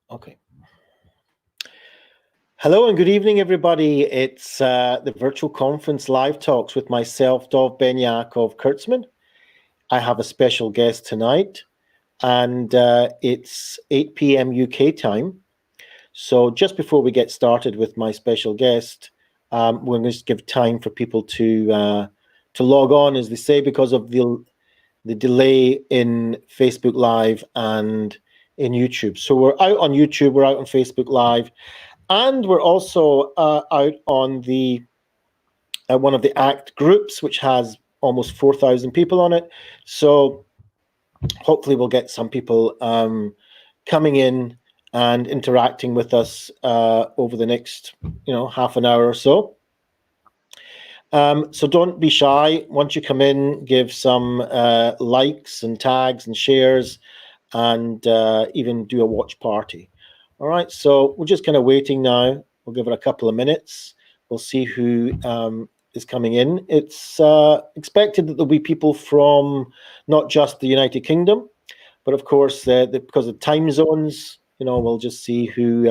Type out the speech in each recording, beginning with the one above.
Okay. Hello and good evening, everybody. It's the virtual conference live talks with myself, Dov Benyaacov-Kurtzman. I have a special guest tonight, and it's 8 p.m. UK time. So just before we get started with my special guest, we're going to just give time for people to log on, as they say, because of the delay in Facebook Live and in YouTube. So we're out on YouTube, we're out on Facebook Live, and we're also out on the one of the ACT groups, which has almost 4,000 people on it. So hopefully we'll get some people coming in and interacting with us over the next, half an hour or so. So don't be shy. Once you come in, give some likes and tags and shares, and even do a watch party. All right, so we're just kind of waiting now. We'll give it a couple of minutes. We'll see who is coming in. It's expected that there'll be people from not just the United Kingdom, but of course, because of time zones, we'll just see who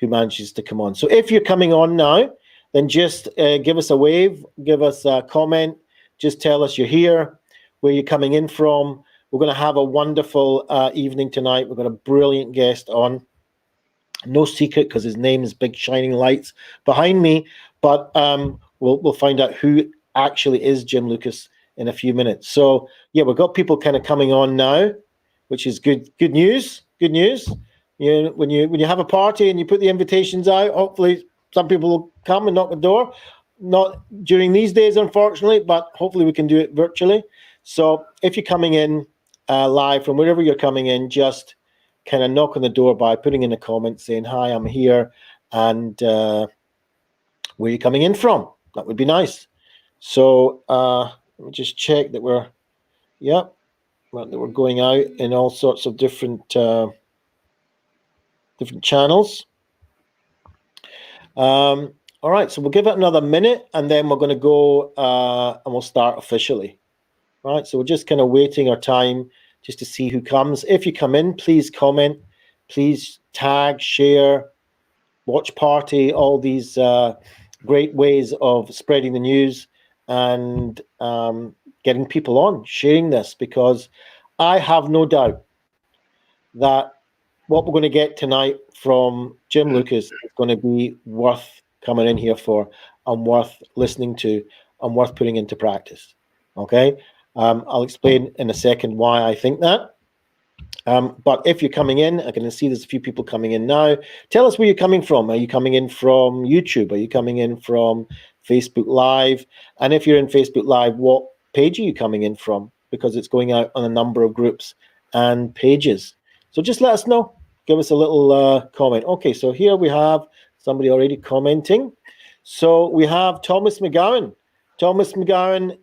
manages to come on. So if you're coming on now, then just give us a wave, give us a comment, just tell us you're here, where you're coming in from. We're going to have a wonderful evening tonight. We've got a brilliant guest on. No secret, because his name is Big Shining Lights behind me, but we'll find out who actually is Jim Lucas in a few minutes. So yeah, we've got people kind of coming on now, which is good news. Good news. When you have a party and you put the invitations out, hopefully some people will come and knock the door. Not during these days, unfortunately, but hopefully we can do it virtually. So if you're coming in live from wherever you're coming in, just kind of knock on the door by putting in a comment saying, "Hi, I'm here," and where you're coming in from. That would be nice. So let me just check that we're going out in all sorts of different channels. All right, so we'll give it another minute, and then we're going to go and we'll start officially. All right, so we're just kind of waiting our time just to see who comes. If you come in, please comment, please tag, share, watch party, all these great ways of spreading the news and getting people on, sharing this, because I have no doubt that what we're going to get tonight from Jim Lucas is going to be worth coming in here for, and worth listening to, and worth putting into practice. Okay? I'll explain in a second why I think that. But if you're coming in, I can see there's a few people coming in now. Tell us where you're coming from. Are you coming in from YouTube? Are you coming in from Facebook Live? And if you're in Facebook Live, what page are you coming in from? Because it's going out on a number of groups and pages. So just let us know. Give us a little comment. Okay, so here we have somebody already commenting. So we have Thomas McGowan. Thomas McGowan,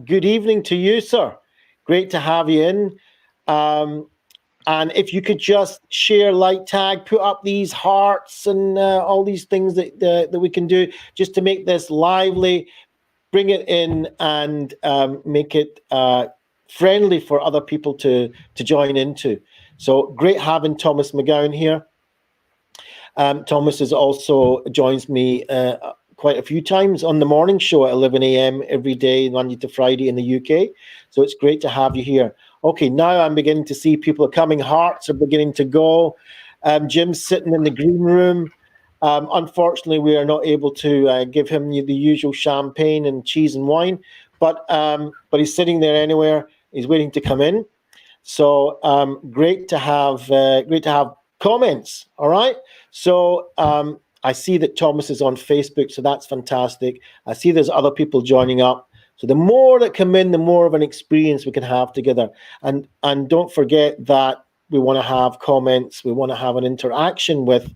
good evening to you, sir. Great to have you in. And if you could just share, like, tag, put up these hearts and all these things that we can do just to make this lively, bring it in and make it friendly for other people to join into. So great having Thomas McGowan here. Thomas is also joins me quite a few times on the morning show at 11 a.m. every day, Monday to Friday in the UK. So it's great to have you here. Okay, now I'm beginning to see people are coming. Hearts are beginning to go. Jim's sitting in the green room. Unfortunately, we are not able to give him the usual champagne and cheese and wine, but he's sitting there anywhere. He's waiting to come in. So great to have comments. All right. So I see that Thomas is on Facebook, so that's fantastic. I see there's other people joining up. So the more that come in, the more of an experience we can have together. And don't forget that we want to have comments. We want to have an interaction with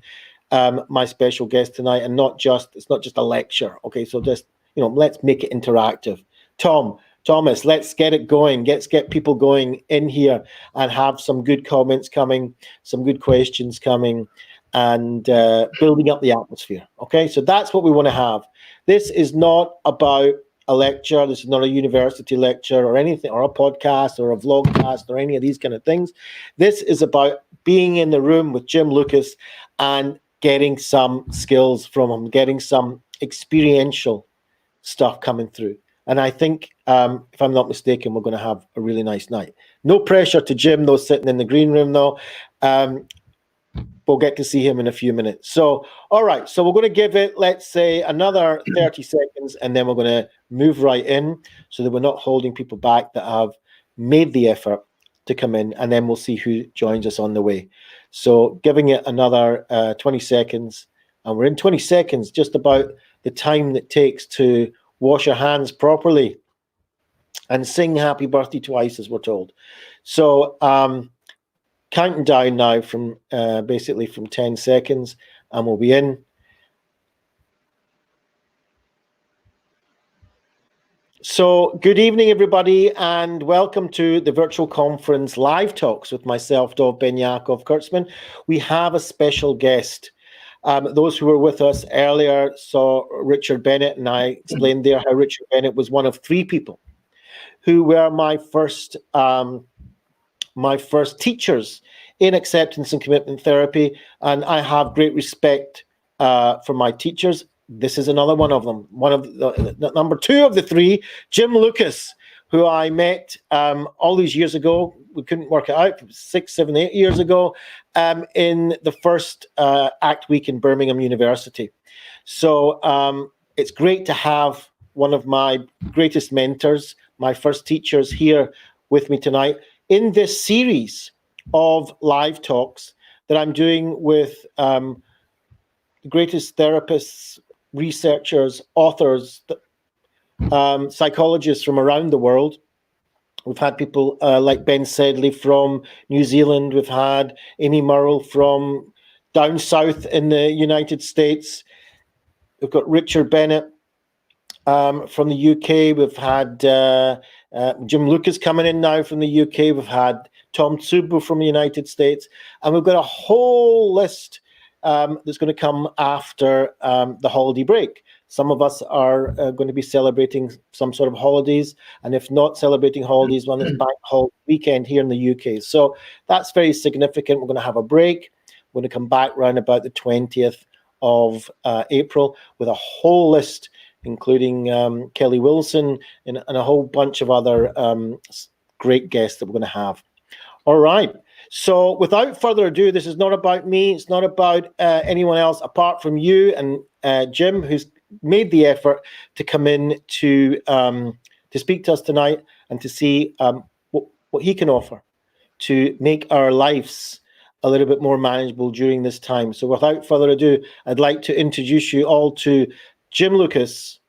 my special guest tonight, and it's not just a lecture. Okay, so just let's make it interactive. Thomas, let's get it going. Let's get people going in here and have some good comments coming, some good questions coming, and building up the atmosphere. Okay, so that's what we want to have. This is not about a lecture. This is not a university lecture or anything, or a podcast or a vlogcast or any of these kind of things. This is about being in the room with Jim Lucas and getting some skills from him, getting some experiential stuff coming through. And I think, if I'm not mistaken, we're going to have a really nice night. No pressure to Jim, though, sitting in the green room, though. We'll get to see him in a few minutes. So, all right. So we're going to give it, let's say, another 30 seconds, and then we're going to move right in so that we're not holding people back that have made the effort to come in, and then we'll see who joins us on the way. So giving it another 20 seconds, and we're in 20 seconds, just about the time that takes to wash your hands properly and sing happy birthday twice, as we're told. So counting down now from basically from 10 seconds, and we'll be in. So good evening, everybody, and welcome to the virtual conference live talks with myself, Dov Benyaacov-Kurtzman. We have a special guest. Those who were with us earlier saw Richard Bennett, and I explained there how Richard Bennett was one of 3 people who were my first teachers in acceptance and commitment therapy, and I have great respect for my teachers. This is another one of them. One of the number 2 of the 3, Jim Lucas, who I met all these years ago. We couldn't work it out, 6, 7, 8 years ago, in the first ACT Week in Birmingham University. So it's great to have one of my greatest mentors, my first teachers, here with me tonight in this series of live talks that I'm doing with the greatest therapists, researchers, authors, psychologists from around the world. We've had people like Ben Sedley from New Zealand. We've had Amy Murrell from down south in the United States. We've got Richard Bennett from the UK. We've had Jim Lucas coming in now from the UK. We've had Tom Tsubo from the United States. And we've got a whole list that's going to come after the holiday break. Some of us are going to be celebrating some sort of holidays, and if not celebrating holidays, one is bank holiday weekend here in the UK. So that's very significant. We're going to have a break. We're going to come back around about the 20th of April with a whole list, including Kelly Wilson and a whole bunch of other great guests that we're going to have. All right. So without further ado, this is not about me. It's not about anyone else apart from you and Jim, who's made the effort to come in to speak to us tonight and to see what he can offer to make our lives a little bit more manageable during this time. So without further ado, I'd like to introduce you all to Jim Lucas.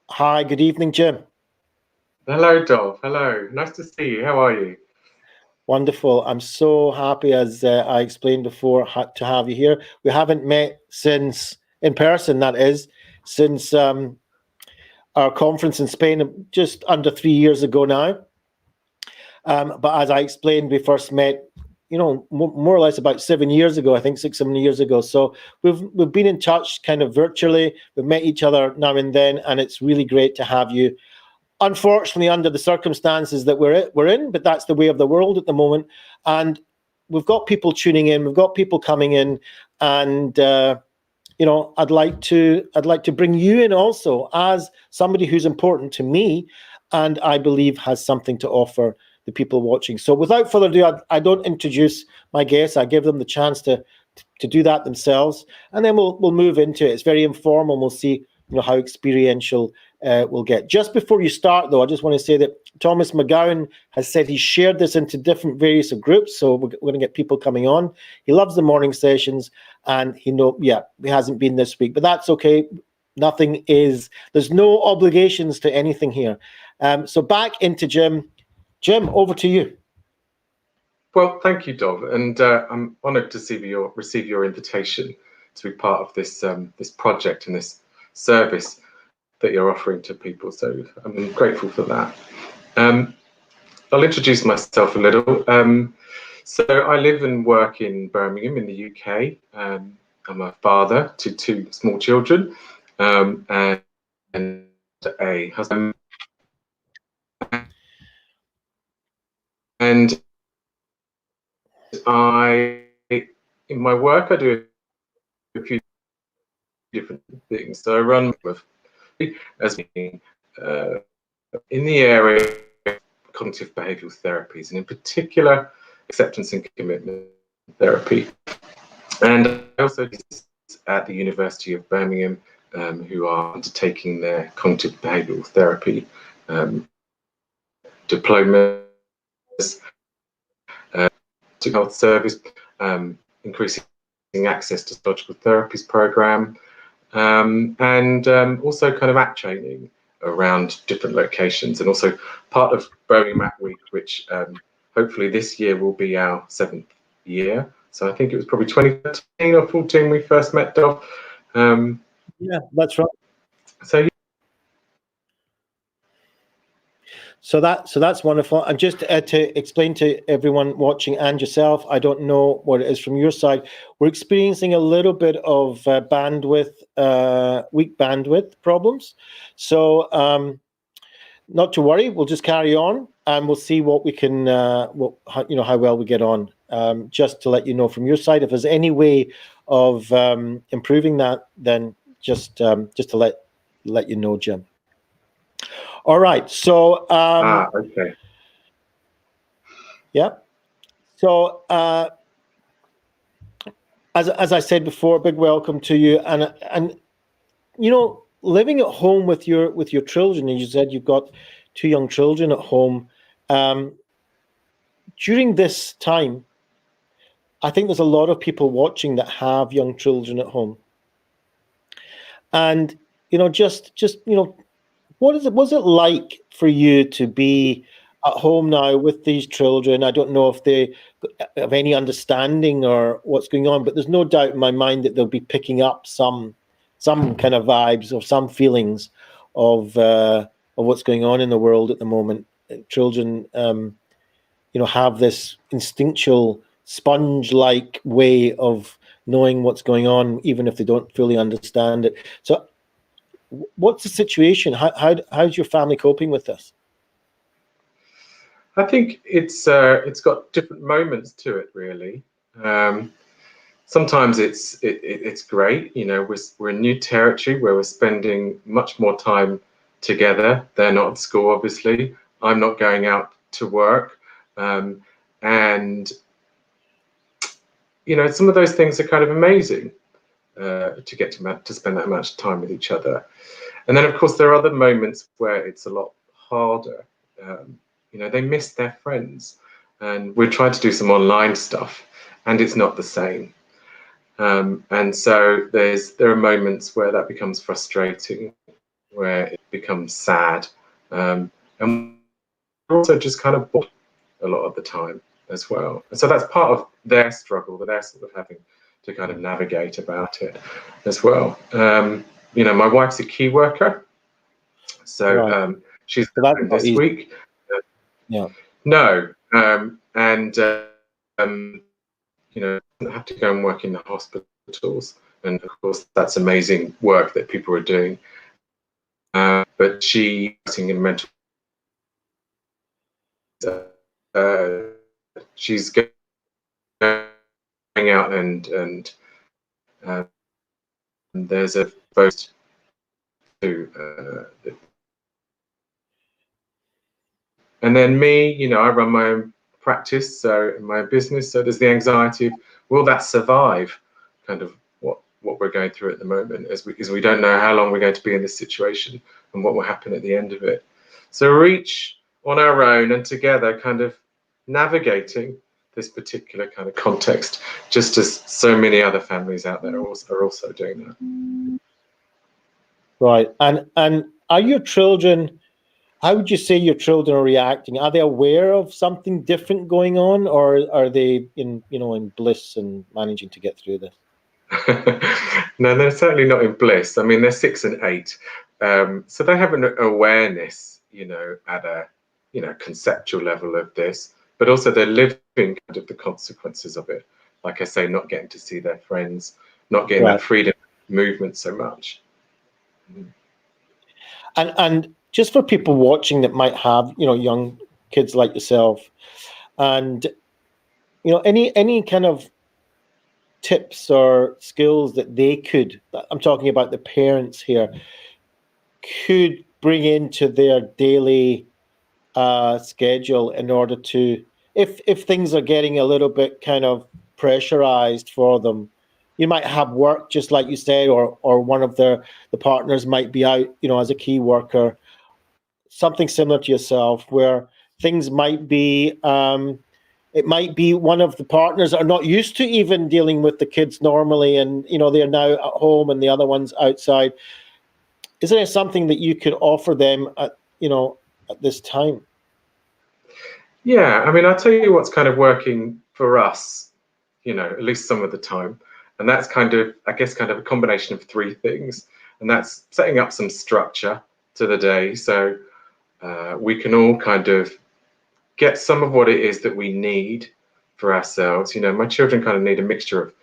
Hi, good evening, Jim. Hello, Dov. Hello. Nice to see you. How are you? Wonderful. I'm so happy, as I explained before, to have you here. We haven't met since, in person, that is, since our conference in Spain just under 3 years ago now. But as I explained, we first met, you know, more or less about 7 years ago, I think 6, 7 years ago. So we've been in touch kind of virtually. We've met each other now and then, and it's really great to have you. Unfortunately, under the circumstances that we're in, but that's the way of the world at the moment. And we've got people tuning in, we've got people coming in, and you know, I'd like to bring you in also as somebody who's important to me, and I believe has something to offer the people watching. So without further ado, I don't introduce my guests. I give them the chance to do that themselves, and then we'll move into it. It's very informal. We'll see, you know, how experiential we'll get. Just before you start, though, I just want to say that Thomas McGowan has said he shared this into different various groups, so we're going to get people coming on. He loves the morning sessions, and he hasn't been this week, but that's okay. There's no obligations to anything here. So back into Jim. Jim, over to you. Well, thank you, Dov, and I'm honoured to receive your invitation to be part of this this project and this service that you're offering to people. So I'm grateful for that. I'll introduce myself a little. So I live and work in Birmingham in the UK. I'm a father to 2 small children, and a husband, and in my work, I do a few different things. So I run with, as being in the area of cognitive behavioral therapies, and in particular, acceptance and commitment therapy. And I also at the University of Birmingham, who are undertaking their cognitive behavioral therapy diplomas, to health service, increasing access to psychological therapies program, and also kind of app training around different locations, and also part of Birmingham App Week, which hopefully this year will be our 7th year. So I think it was probably 2013 or 14 we first met, Dov. Yeah, that's right. So So that's wonderful. And just to explain to everyone watching and yourself, I don't know what it is from your side. We're experiencing a little bit of weak bandwidth problems. So not to worry, we'll just carry on and we'll see what we can, how well we get on. Just to let you know from your side, if there's any way of improving that, then just to let you know, Jim. All right, so okay. Yeah. So as I said before, big welcome to you. And living at home with your children, and you said you've got 2 young children at home. During this time, I think there's a lot of people watching that have young children at home. And what's it like for you to be at home now with these children? I don't know if they have any understanding or what's going on, but there's no doubt in my mind that they'll be picking up some kind of vibes or some feelings of what's going on in the world at the moment. Children, have this instinctual sponge-like way of knowing what's going on, even if they don't fully understand it. So what's the situation? How's your family coping with this? I think it's got different moments to it, really. Sometimes it's great, we're in new territory where we're spending much more time together. They're not at school, obviously. I'm not going out to work, and some of those things are kind of amazing to get to spend that much time with each other. And then, of course, there are other moments where it's a lot harder. They miss their friends, and we're trying to do some online stuff, and it's not the same. And so there are moments where that becomes frustrating, where it becomes sad, and we're also just kind of bored a lot of the time as well. And so that's part of their struggle that they're sort of having to kind of navigate about it as well. My wife's a key worker, so Right. she's So that's this easy. week. Yeah. No, and have to go and work in the hospitals, and of course that's amazing work that people are doing. But she's in mental. She's going out and there's a post to and then me, I run my own practice, so in my business, so there's the anxiety of, will that survive, kind of what we're going through at the moment, as we don't know how long we're going to be in this situation and what will happen at the end of it. So we're each on our own and together kind of navigating this particular kind of context, just as so many other families out there are also doing that. Right. And are your children, how would you say your children are reacting? Are they aware of something different going on, or are they in bliss and managing to get through this? No, they're certainly not in bliss. I mean, they're 6 and 8, so they have an awareness, at a conceptual level of this, but also they're living kind of the consequences of it. Like I say, not getting to see their friends, not getting that freedom of movement so much. And just for people watching that might have, young kids like yourself, and any kind of tips or skills that they could, I'm talking about the parents here, could bring into their daily schedule in order to, if things are getting a little bit kind of pressurized for them. You might have work, just like you said, or one of the partners might be out, as a key worker, something similar to yourself, where things might be, it might be one of the partners are not used to even dealing with the kids normally, and they're now at home and the other one's outside. Is there something that you could offer them at this time? Yeah, I mean, I'll tell you what's kind of working for us, at least some of the time. And that's kind of a combination of three things. And that's setting up some structure to the day. So we can all kind of get some of what it is that we need for ourselves. My children kind of need a mixture of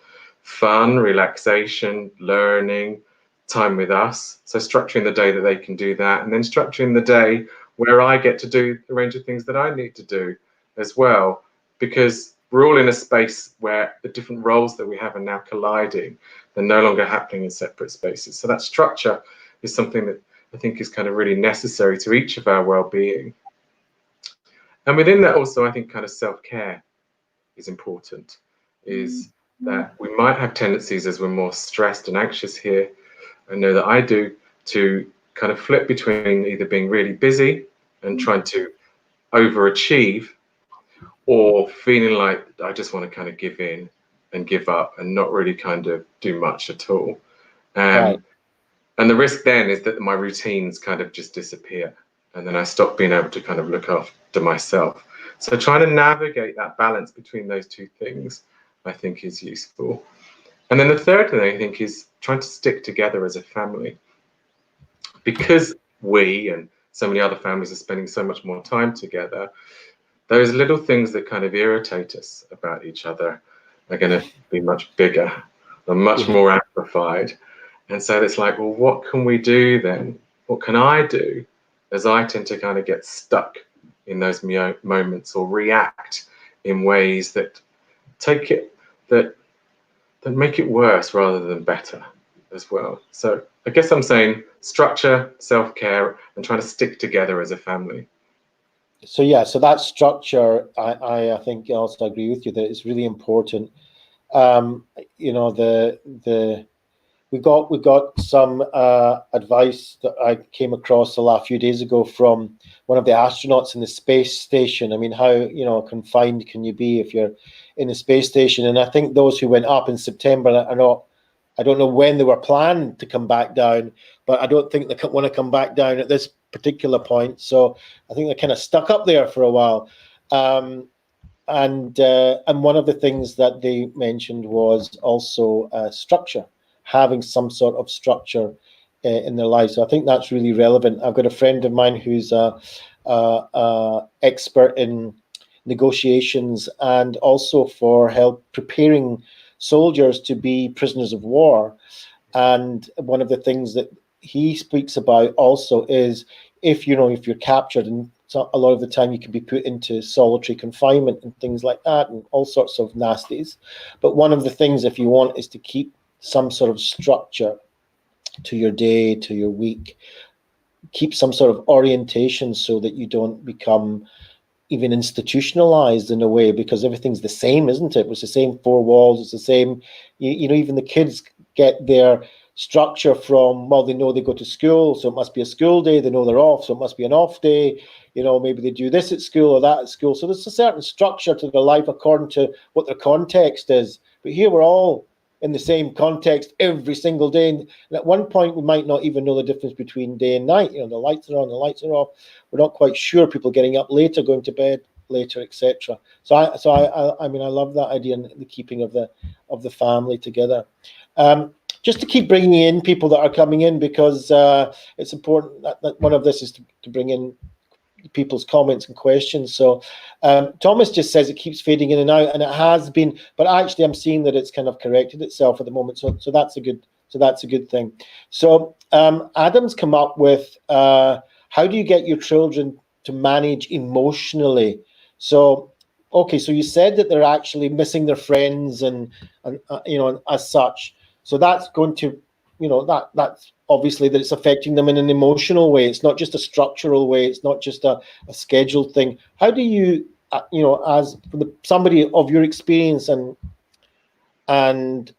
fun, relaxation, learning, time with us. So structuring the day that they can do that, and then structuring the day where I get to do a range of things that I need to do as well, because we're all in a space where the different roles that we have are now colliding. They're no longer happening in separate spaces. So that structure is something that I think is kind of really necessary to each of our well-being. And within that also, I think kind of self-care is important, is that we might have tendencies as we're more stressed and anxious here. I know that I do, to kind of flip between either being really busy and trying to overachieve, or feeling like I just want to kind of give in and give up and not really kind of do much at all. Right. And the risk then is that my routines kind of just disappear, and then I stop being able to kind of look after myself. So trying to navigate that balance between those two things, I think, is useful. And then the third thing I think is trying to stick together as a family, because we and so many other families are spending so much more time together. Those little things that kind of irritate us about each other are going to be much bigger and much more amplified. And so it's like, well, what can we do then? What can I do? As I tend to kind of get stuck in those moments, or react in ways that that make it worse rather than better as well. So I guess I'm saying structure, self-care, and trying to stick together as a family. So yeah, so that structure, I think I also agree with you that it's really important. We got some advice that I came across the last few days ago from one of the astronauts in the space station. I mean, how confined can you be if you're in the space station? And I think those who went up in September are not. I don't know when they were planned to come back down, but I don't think they want to come back down at this particular point. So I think they're kind of stuck up there for a while. And one of the things that they mentioned was also structure, having some sort of structure in their life. So I think that's really relevant. I've got a friend of mine who's a expert in negotiations, and also for help preparing soldiers to be prisoners of war. And one of the things that he speaks about also is if you're captured, and so a lot of the time you can be put into solitary confinement and things like that, and all sorts of nasties. But one of the things, if you want, is to keep some sort of structure to your day, to your week, keep some sort of orientation so that you don't become even institutionalized in a way, because everything's the same, isn't it? It's the same four walls. It's the same, even the kids get their structure from, well, they know they go to school, so it must be a school day. They know they're off, so it must be an off day. Maybe they do this at school or that at school. So there's a certain structure to their life according to what their context is. But here we're all in the same context every single day. And at one point, we might not even know the difference between day and night. The lights are on, the lights are off. We're not quite sure. People getting up later, going to bed later, etc. So I mean, I love that idea and the keeping of the family together. Just to keep bringing in people that are coming in, because it's important that one of this is to bring in people's comments and questions. So Thomas just says it keeps fading in and out, and it has been, but actually I'm seeing that it's kind of corrected itself at the moment. So that's a good So that's a good thing. So Adam's come up with how do you get your children to manage emotionally? So, okay, so you said that they're actually missing their friends and as such. So that's going to, that's obviously that it's affecting them in an emotional way. It's not just a structural way. It's not just a scheduled thing. How do you, as somebody of your experience and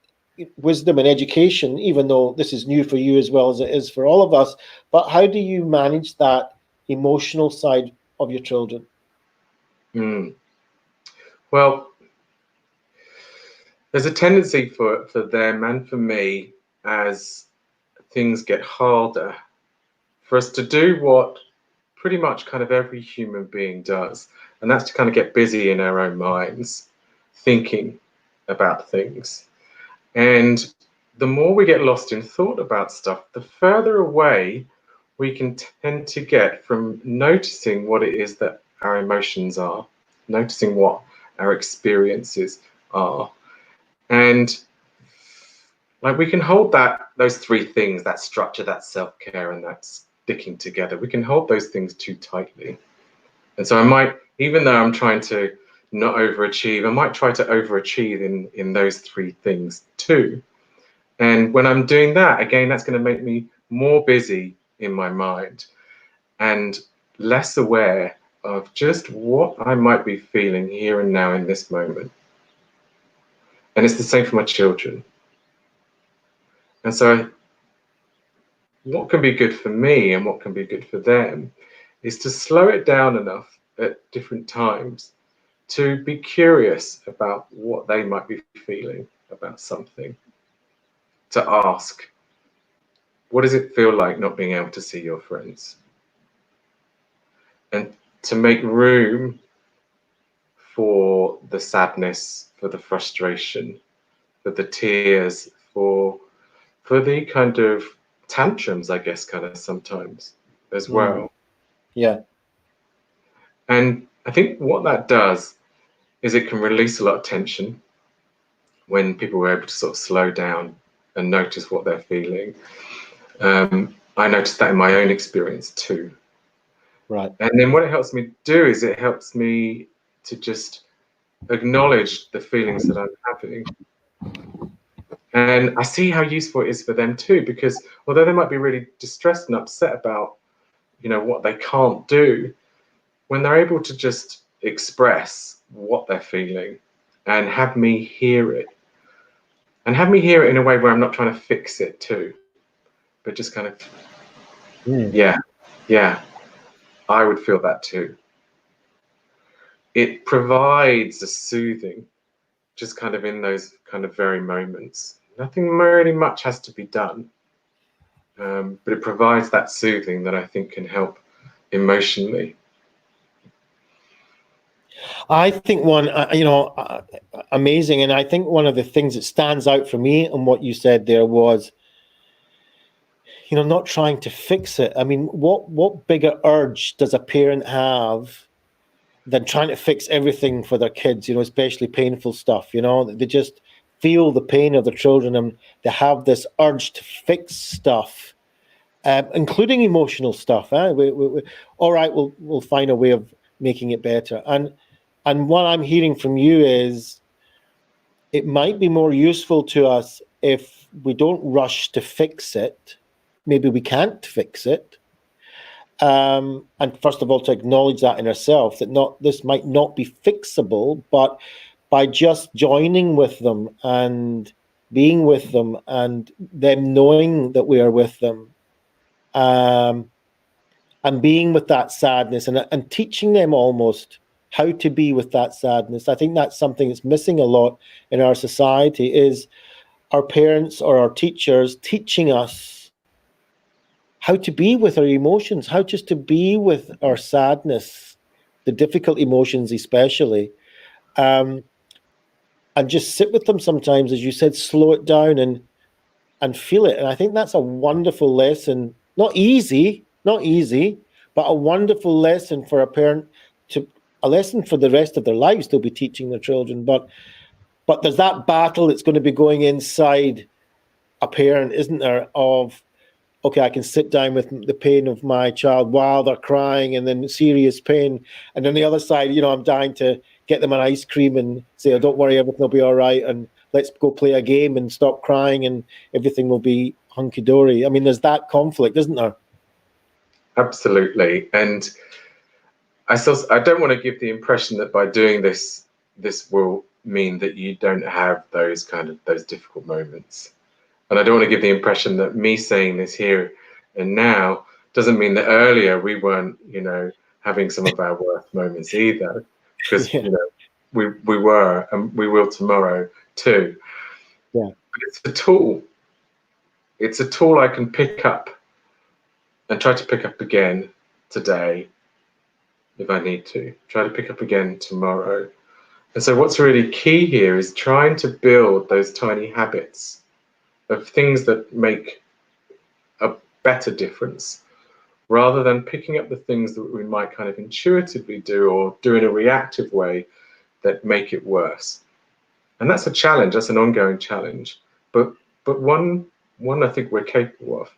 wisdom and education, even though this is new for you as well as it is for all of us, but how do you manage that emotional side of your children? Well, there's a tendency for them and for me, as things get harder, for us to do what pretty much kind of every human being does, and that's to kind of get busy in our own minds, thinking about things. And the more we get lost in thought about stuff, the further away we can tend to get from noticing what it is that our emotions are, noticing what our experiences are. And like, we can hold those three things, that structure, that self-care, and that sticking together, we can hold those things too tightly. And so I might, even though I'm trying to not overachieve, I might try to overachieve in those three things too. And when I'm doing that, again, that's going to make me more busy in my mind and less aware of just what I might be feeling here and now in this moment. And it's the same for my children. And so what can be good for me and what can be good for them is to slow it down enough at different times to be curious about what they might be feeling about something, to ask, what does it feel like not being able to see your friends? And to make room for the sadness, for the frustration, for the tears, for the kind of tantrums, I guess, kind of sometimes as well. Yeah. And I think what that does is it can release a lot of tension when people were able to sort of slow down and notice what they're feeling. I noticed that in my own experience too. Right. And then what it helps me do is it helps me to just acknowledge the feelings that I'm having. And I see how useful it is for them too, because although they might be really distressed and upset about, what they can't do, when they're able to just express what they're feeling and have me hear it, and have me hear it in a way where I'm not trying to fix it too, but just kind of, yeah, I would feel that too. It provides a soothing, just kind of in those kind of very moments. Nothing really much has to be done, but it provides that soothing that I think can help emotionally. I think amazing. And I think one of the things that stands out for me and what you said there was, not trying to fix it. I mean, what bigger urge does a parent have than trying to fix everything for their kids, especially painful stuff, they just feel the pain of their children and they have this urge to fix stuff, including emotional stuff. All right, we'll find a way of making it better. And what I'm hearing from you is it might be more useful to us if we don't rush to fix it. Maybe we can't fix it. And first of all, to acknowledge that in ourselves, that this might not be fixable, but by just joining with them and being with them and them knowing that we are with them, and being with that sadness and teaching them almost how to be with that sadness. I think that's something that's missing a lot in our society, is our parents or our teachers teaching us how to be with our emotions, how just to be with our sadness, the difficult emotions especially, and just sit with them sometimes, as you said, slow it down and feel it. And I think that's a wonderful lesson. Not easy, but a wonderful lesson for a parent, a lesson for the rest of their lives they'll be teaching their children. But there's that battle that's going to be going inside a parent, isn't there, of, okay, I can sit down with the pain of my child while they're crying and then serious pain. And on the other side, I'm dying to get them an ice cream and say, oh, don't worry, everything will be all right. And let's go play a game and stop crying and everything will be hunky-dory. I mean, there's that conflict, isn't there? Absolutely. And I don't want to give the impression that by doing this will mean that you don't have those difficult moments. And I don't want to give the impression that me saying this here and now doesn't mean that earlier we weren't, having some of our worst moments either, because we were, and we will tomorrow too. Yeah. But it's a tool. It's a tool I can pick up and try to pick up again today if I need to. Try to pick up again tomorrow. And so what's really key here is trying to build those tiny habits of things that make a better difference, rather than picking up the things that we might kind of intuitively do or do in a reactive way that make it worse. And that's a challenge. That's an ongoing challenge, but one I think we're capable of.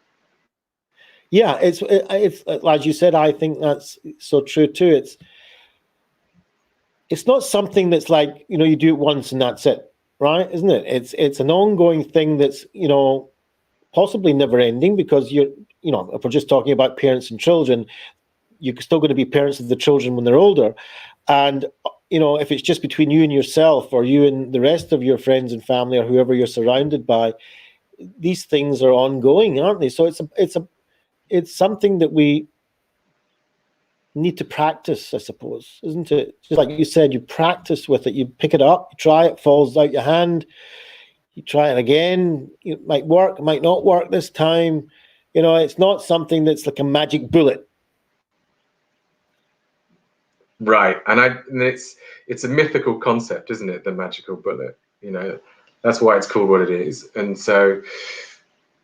Yeah, it's as you said, I think that's so true too. It's not something that's like, you do it once and that's it, right? Isn't it? It's an ongoing thing that's, possibly never ending, because if we're just talking about parents and children, you're still going to be parents of the children when they're older. And, if it's just between you and yourself, or you and the rest of your friends and family, or whoever you're surrounded by, these things are ongoing, aren't they? So it's something that we need to practice, I suppose, isn't it? Just like you said, you practice with it, you pick it up, you try it, falls out your hand, you try it again, it might work, it might not work this time. It's not something that's like a magic bullet. Right, and it's a mythical concept, isn't it? The magical bullet, that's why it's called what it is. And so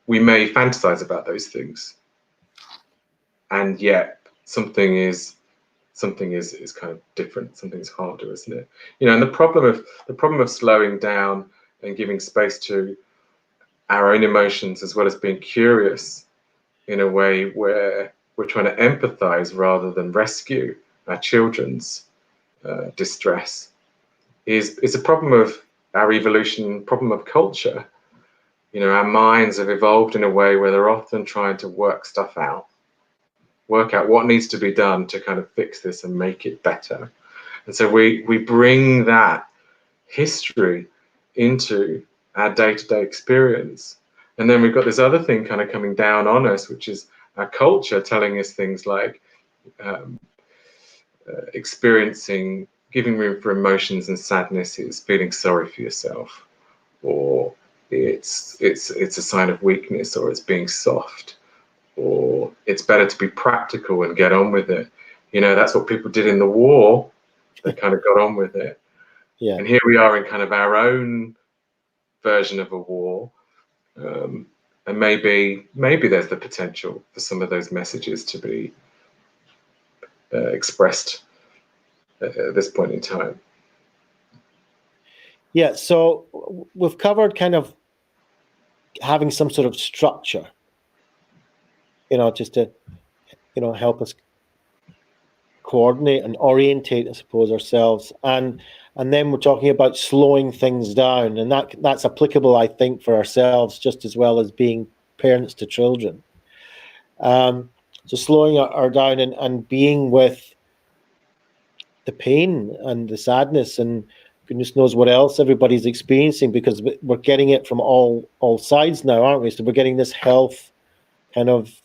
we may fantasize about those things, and yet something is kind of different. Something's harder, isn't it? And the problem of slowing down and giving space to our own emotions, as well as being curious in a way where we're trying to empathize rather than rescue our children's distress, is a problem of our evolution, problem of culture. Our minds have evolved in a way where they're often trying to work out what needs to be done to kind of fix this and make it better. And so we bring that history into our day-to-day experience. And then we've got this other thing kind of coming down on us, which is our culture telling us things like giving room for emotions and sadness is feeling sorry for yourself, or it's a sign of weakness, or it's being soft, or it's better to be practical and get on with it. That's what people did in the war. They kind of got on with it. Yeah. And here we are in kind of our own version of a war. And maybe there's the potential for some of those messages to be expressed at this point in time. Yeah, so we've covered kind of having some sort of structure, just to, help us coordinate and orientate, I suppose, ourselves. And then we're talking about slowing things down, and that's applicable, I think, for ourselves just as well as being parents to children. So slowing our down and being with the pain and the sadness and goodness knows what else everybody's experiencing, because we're getting it from all sides now, aren't we? So we're getting this health kind of,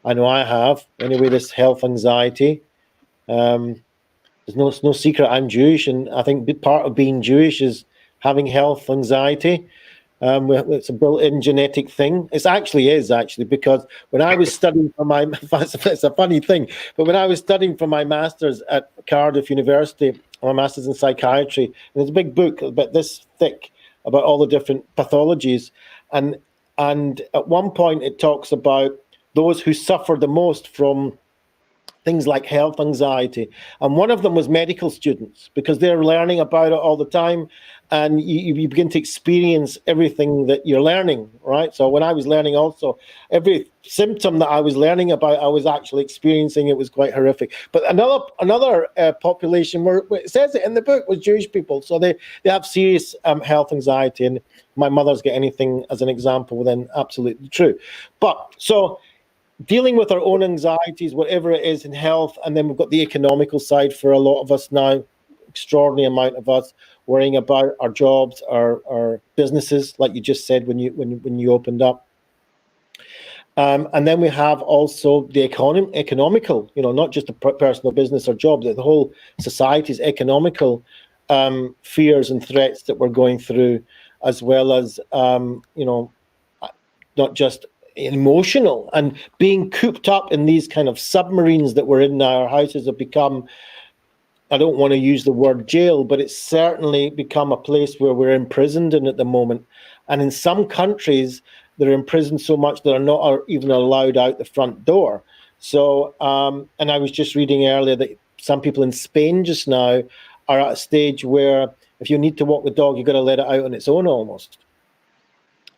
I know I have anyway, this health anxiety. There's no secret I'm Jewish, and I think part of being Jewish is having health anxiety. It's a built-in genetic thing. It actually is, because when I was studying for my, it's a funny thing, but when I was studying for my master's at Cardiff University, my master's in psychiatry, and there's a big book about this thick about all the different pathologies, and at one point it talks about those who suffer the most from things like health anxiety. And one of them was medical students, because they're learning about it all the time, and you begin to experience everything that you're learning, right? So when I was learning also, every symptom that I was learning about, I was actually experiencing. It was quite horrific. But another population, where it says it in the book, was Jewish people. So they have serious health anxiety. And my mother's got anything as an example, then absolutely true. But so dealing with our own anxieties, whatever it is in health, and then we've got the economical side for a lot of us now, extraordinary amount of us worrying about our jobs, our businesses, like you just said when you opened up. And then we have also the economical, not just the personal business or job, the whole society's economical fears and threats that we're going through, as well as, not just emotional, and being cooped up in these kind of submarines that we're in now. Our houses have become, I don't want to use the word jail, but it's certainly become a place where we're imprisoned in at the moment. And in some countries, they're imprisoned so much that are not even allowed out the front door. So, and I was just reading earlier that some people in Spain just now are at a stage where if you need to walk the dog, you've got to let it out on its own almost.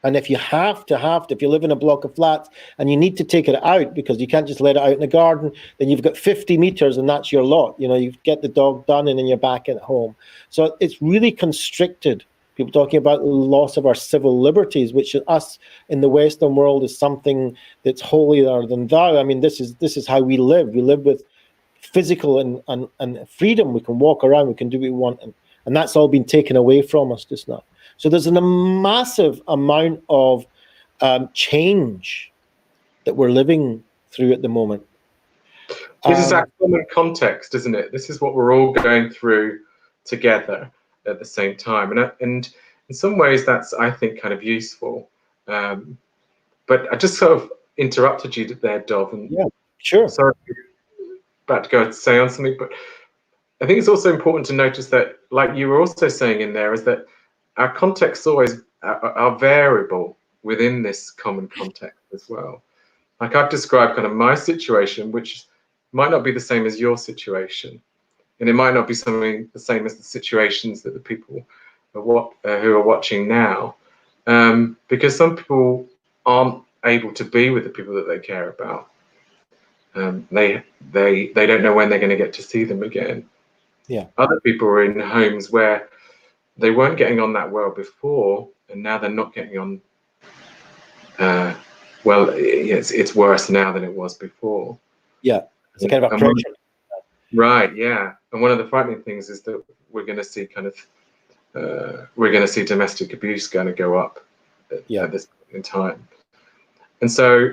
And if you if you live in a block of flats and you need to take it out because you can't just let it out in the garden, then you've got 50 meters and that's your lot. You get the dog done and then you're back at home. So it's really constricted. People talking about the loss of our civil liberties, which us in the Western world is something that's holier than thou. I mean, this is how we live. We live with physical and freedom. We can walk around, we can do what we want. And that's all been taken away from us just now. So there's a massive amount of change that we're living through at the moment. This is our common context, isn't it? This is what we're all going through together at the same time. And in some ways, that's, I think, kind of useful. But I just sort of interrupted you there, Dov. And yeah, sure. Sorry, about to go and say on something, but I think it's also important to notice that, like you were also saying in there, is that our contexts always are variable within this common context as well. Like I've described kind of my situation, which might not be the same as your situation. And it might not be something the same as the situations that the people who are watching now. Because some people aren't able to be with the people that they care about. They don't know when they're going to get to see them again. Yeah. Other people are in homes where they weren't getting on that well before, and now they're not getting on. Well, it's worse now than it was before. Yeah, it's a kind of a pressure. Right. Yeah, and one of the frightening things is that we're going to see domestic abuse going to go up at this point in time, and so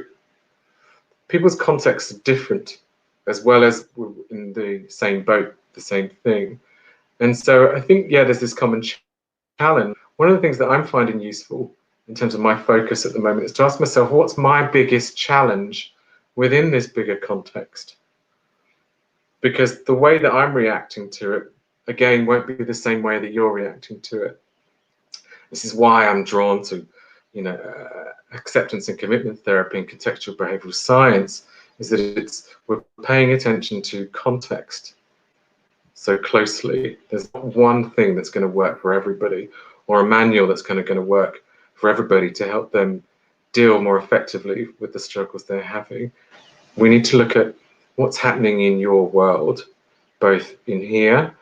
people's contexts are different, as well as we're in the same boat, the same thing. And so I think, there's this common challenge. One of the things that I'm finding useful in terms of my focus at the moment is to ask myself, what's my biggest challenge within this bigger context? Because the way that I'm reacting to it, again, won't be the same way that you're reacting to it. This is why I'm drawn to, acceptance and commitment therapy and contextual behavioral science, is that we're paying attention to context so closely. There's not one thing that's going to work for everybody, or a manual that's going to work for everybody to help them deal more effectively with the struggles they're having. We need to look at what's happening in your world, both in here,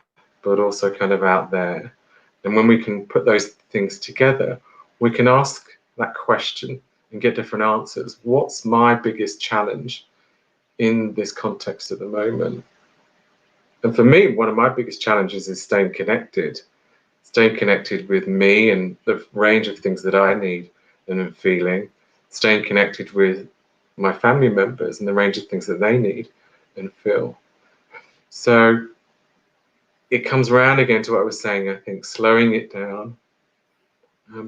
but also kind of out there. And when we can put those things together, we can ask that question and get different answers. What's my biggest challenge in this context at the moment? And for me, one of my biggest challenges is staying connected with me and the range of things that I need and am feeling, staying connected with my family members and the range of things that they need and feel. So it comes around again to what I was saying, I think, slowing it down,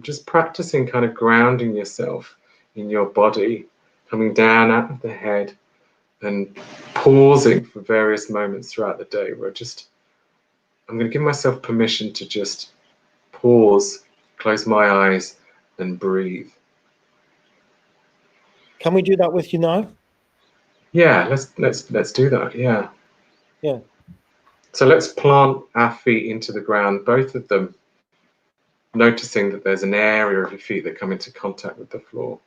just practicing kind of grounding yourself in your body, coming down out of the head and pausing for various moments throughout the day where I'm going to give myself permission to just pause, close my eyes and breathe. Can we do that with you now? Yeah, let's do that. Yeah. Yeah. So let's plant our feet into the ground, both of them, noticing that there's an area of your feet that come into contact with the floor.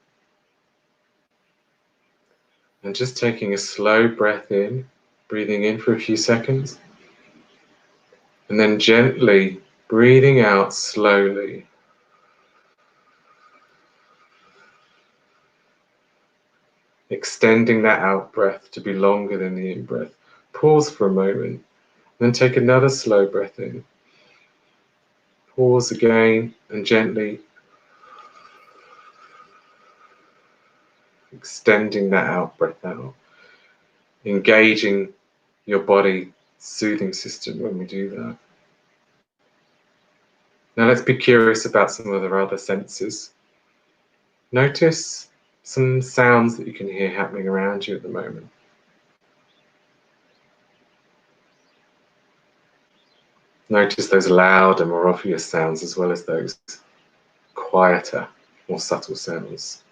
And just taking a slow breath in, breathing in for a few seconds, and then gently breathing out slowly. Extending that out breath to be longer than the in breath. Pause for a moment, then take another slow breath in. Pause again and gently extending that out breath out. Engaging your body soothing system when we do that. Now let's be curious about some of the other senses. Notice some sounds that you can hear happening around you at the moment. Notice those loud and more obvious sounds as well as those quieter, more subtle sounds.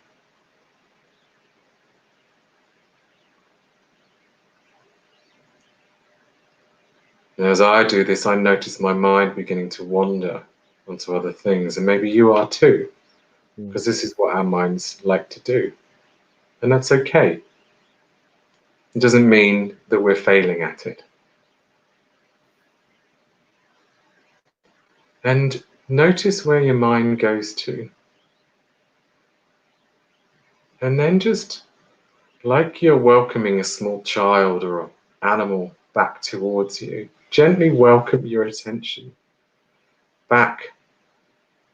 And as I do this, I notice my mind beginning to wander onto other things, and maybe you are too, because this is what our minds like to do. And that's okay. It doesn't mean that we're failing at it. And notice where your mind goes to. And then just like you're welcoming a small child or an animal back towards you, gently welcome your attention back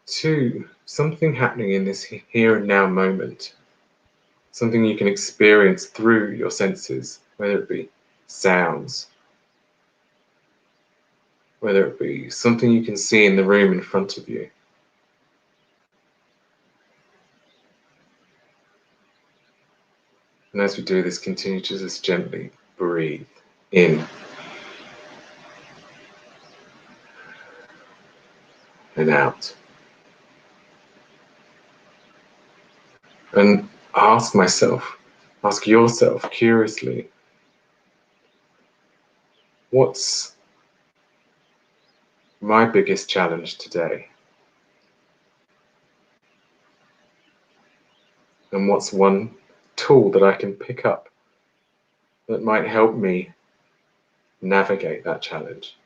to something happening in this here and now moment. Something you can experience through your senses, whether it be sounds, whether it be something you can see in the room in front of you. And as we do this, continue to just gently breathe in and out. And ask yourself curiously, what's my biggest challenge today? And what's one tool that I can pick up that might help me navigate that challenge?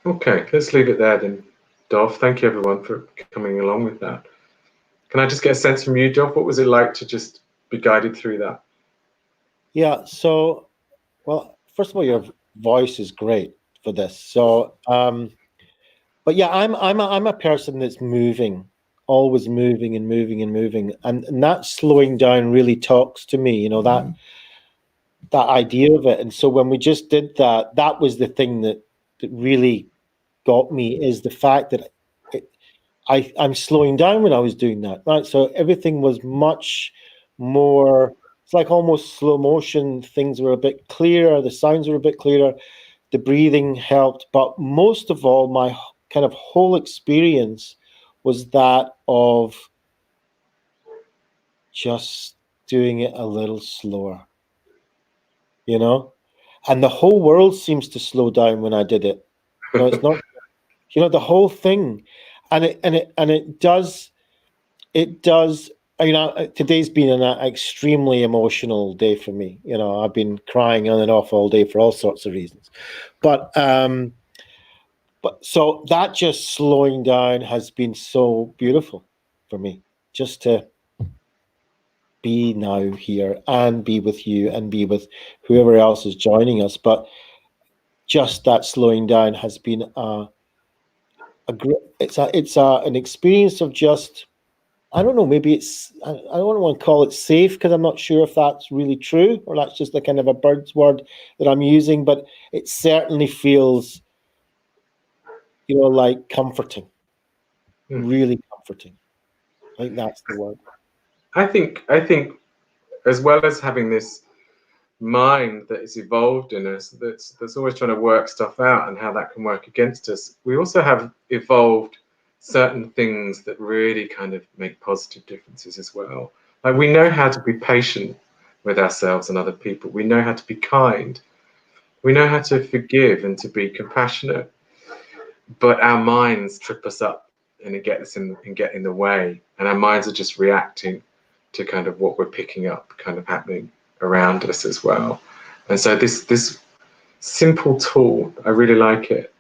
Okay, let's leave it there then, Dov. Thank you everyone for coming along with that. Can I just get a sense from you, Dov? What was it like to just be guided through that? Yeah. So, well, first of all, your voice is great for this. So, but yeah, I'm a person that's moving, always moving and moving and moving, and that slowing down really talks to me. You know, that idea of it. And so when we just did that, that was the thing that really got me, is the fact that I'm slowing down when I was doing that, right? So everything was much more, it's like almost slow motion. Things were a bit clearer, the sounds were a bit clearer, the breathing helped, but most of all, my kind of whole experience was that of just doing it a little slower, you know? And the whole world seems to slow down when I did it. You know, it's not, you know, the whole thing. And it does, you know, today's been an extremely emotional day for me. You know, I've been crying on and off all day for all sorts of reasons. But so that just slowing down has been so beautiful for me, just to be now here and be with you and be with whoever else is joining us. But just that slowing down has been an experience of just, I don't know, maybe it's, I don't want to call it safe, because I'm not sure if that's really true or that's just a kind of a bird's word that I'm using, but it certainly feels, you know, like comforting, really comforting. I think that's the word. I think as well as having this mind that is evolved in us, that's always trying to work stuff out and how that can work against us, we also have evolved certain things that really kind of make positive differences as well. Like, we know how to be patient with ourselves and other people. We know how to be kind. We know how to forgive and to be compassionate. But our minds trip us up and it gets get in the way. And our minds are just reacting to kind of what we're picking up kind of happening around us as well. And so this simple tool, I really like it.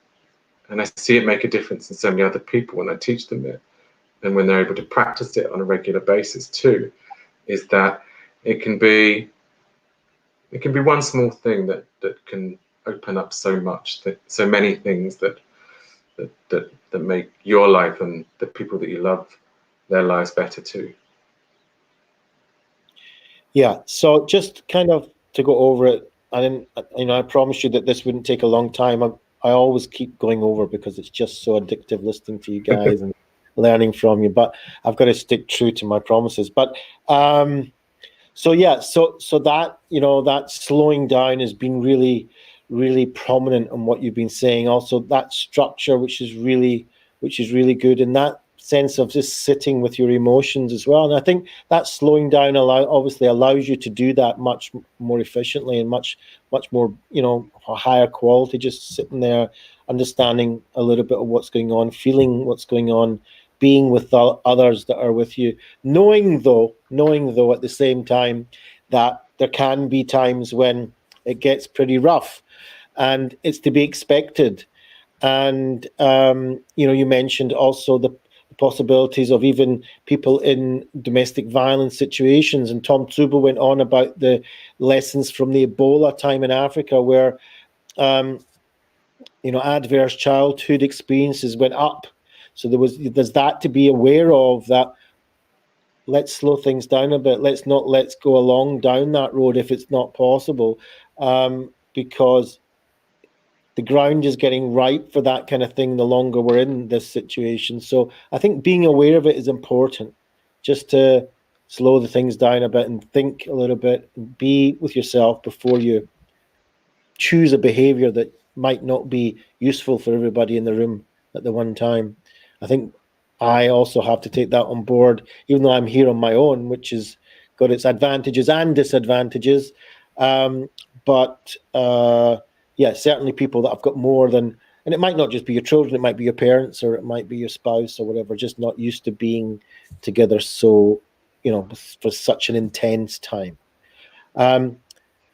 And I see it make a difference in so many other people when I teach them it, and when they're able to practice it on a regular basis too, is that it can be one small thing that can open up so much, that so many things that make your life and the people that you love, their lives better too. Yeah, so just kind of to go over it, I promised you that this wouldn't take a long time. I always keep going over because it's just so addictive listening to you guys and learning from you, but I've got to stick true to my promises. But so yeah, so that, that slowing down has been really, really prominent in what you've been saying. Also that structure, which is really good, and that sense of just sitting with your emotions as well. And I think that slowing down obviously allows you to do that much more efficiently and much more, a higher quality, just sitting there, understanding a little bit of what's going on, feeling what's going on, being with the others that are with you, knowing though at the same time that there can be times when it gets pretty rough, and it's to be expected. And you mentioned also the possibilities of even people in domestic violence situations, and Tom Tsuba went on about the lessons from the Ebola time in Africa, where adverse childhood experiences went up. So there's that to be aware of, that let's slow things down a bit. Let's go along down that road if it's not possible, because the ground is getting ripe for that kind of thing the longer we're in this situation. So I think being aware of it is important, just to slow the things down a bit and think a little bit, and be with yourself before you choose a behavior that might not be useful for everybody in the room at the one time. I think I also have to take that on board, even though I'm here on my own, which has got its advantages and disadvantages. Yeah, certainly people that have got more than, and it might not just be your children, it might be your parents, or it might be your spouse or whatever, just not used to being together so, for such an intense time.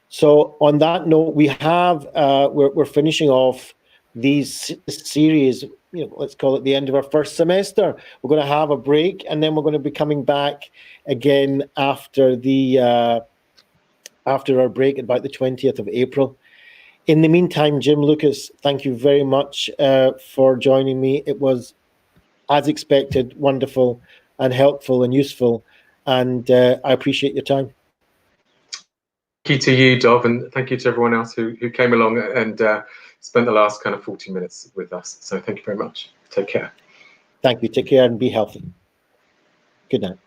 So on that note, we have, we're finishing off this series, let's call it the end of our first semester. We're going to have a break, and then we're going to be coming back again after our break, about the 20th of April. In the meantime, Jim Lucas, thank you very much for joining me. It was, as expected, wonderful and helpful and useful, and I appreciate your time. Thank you to you, Dov, and thank you to everyone else who came along and spent the last kind of 40 minutes with us. So thank you very much. Take care. Thank you. Take care and be healthy. Good night.